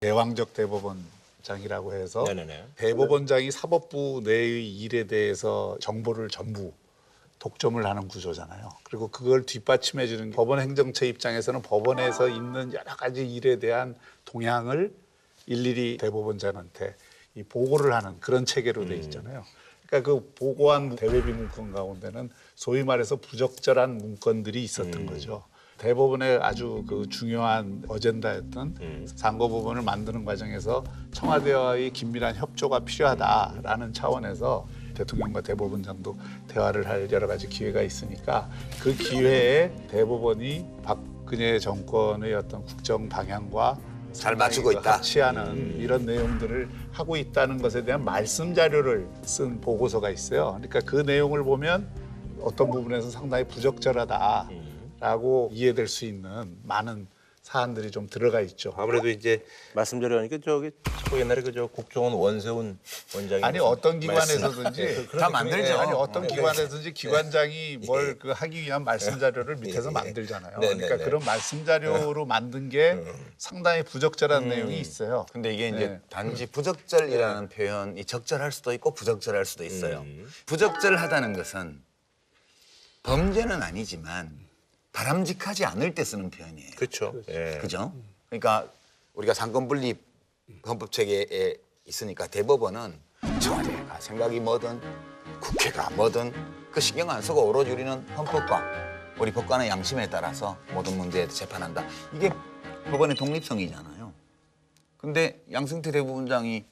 대왕적 대법원장이라고 해서 네네네. 대법원장이 사법부 내의 일에 대해서 정보를 전부 독점을 하는 구조잖아요. 그리고 그걸 뒷받침해 주는 법원 행정처 입장에서는 법원에서 있는 여러 가지 일에 대한 동향을 일일이 대법원장한테 이 보고를 하는 그런 체계로 돼 있잖아요. 그러니까 그 보고한 대외비 문건 가운데는 소위 말해서 부적절한 문건들이 있었던 거죠. 대법원의 아주 그 중요한 어젠다였던 상고법원을 만드는 과정에서 청와대와의 긴밀한 협조가 필요하다라는 차원에서 대통령과 대법원장도 대화를 할 여러 가지 기회가 있으니까 그 기회에 대법원이 박근혜 정권의 어떤 국정 방향과 잘 맞추고 있다. 합치하는 이런 내용들을 하고 있다는 것에 대한 말씀 자료를 쓴 보고서가 있어요. 그러니까 그 내용을 보면 어떤 부분에서 상당히 부적절하다라고 이해될 수 있는 많은 사안들이 좀 들어가 있죠. 아무래도 이제 말씀드리니까 저기 옛날에 그저 국정원 원세훈 원장이 아니 어떤 기관에서든지 다 만들죠. 아니 어떤 기관에서든지 기관장이 뭘 그 하기 위한 말씀 자료를 밑에서 만들잖아요. 그러니까 그런 말씀 자료로 만든 게 상당히 부적절한 내용이 있어요. 근데 이게 이제 네. 단지 부적절이라는 표현이 적절할 수도 있고 부적절할 수도 있어요. 부적절하다는 것은 범죄는 아니지만 바람직하지 않을 때 쓰는 표현이에요. 그렇죠. 예. 그죠? 그러니까 우리가 상권 분립 헌법 체계에 있으니까 대법원은 청와대가 생각이 뭐든 국회가 뭐든 그 신경 안 쓰고 오로지 우리는 헌법과 우리 법관의 양심에 따라서 모든 문제에 재판한다. 이게 법원의 독립성이잖아요. 근데 양승태 대법원장이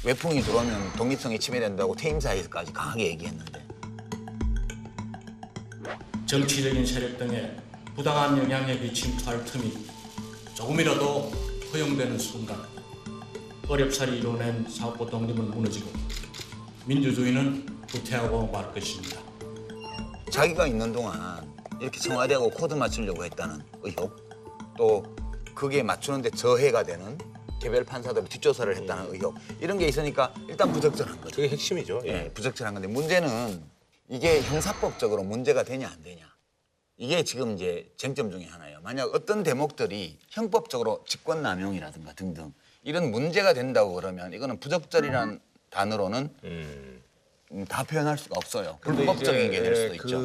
외풍이 들어오면 독립성이 침해된다고 퇴임사에서까지 강하게 얘기했는데 정치적인 세력 등의 부당한 영향에 미침투할 틈이 조금이라도 허용되는 순간 어렵사리 이뤄낸 사법부 독립은 무너지고 민주주의는 후퇴하고 말 것입니다. 자기가 있는 동안 이렇게 청와대하고 코드 맞추려고 했다는 의혹, 또 그게 맞추는데 저해가 되는 개별 판사들 뒷조사를 했다는 의혹, 이런 게 있으니까 일단 부적절한 거죠. 그게 핵심이죠. 예, 부적절한 건데 문제는 이게 형사법적으로 문제가 되냐 안 되냐. 이게 지금 이제 쟁점 중에 하나예요. 만약 어떤 대목들이 형법적으로 직권남용이라든가 등등 이런 문제가 된다고 그러면 이거는 부적절이라는 단어로는 다 표현할 수가 없어요. 근데 불법적인 이제 게 될 수도 그 있죠.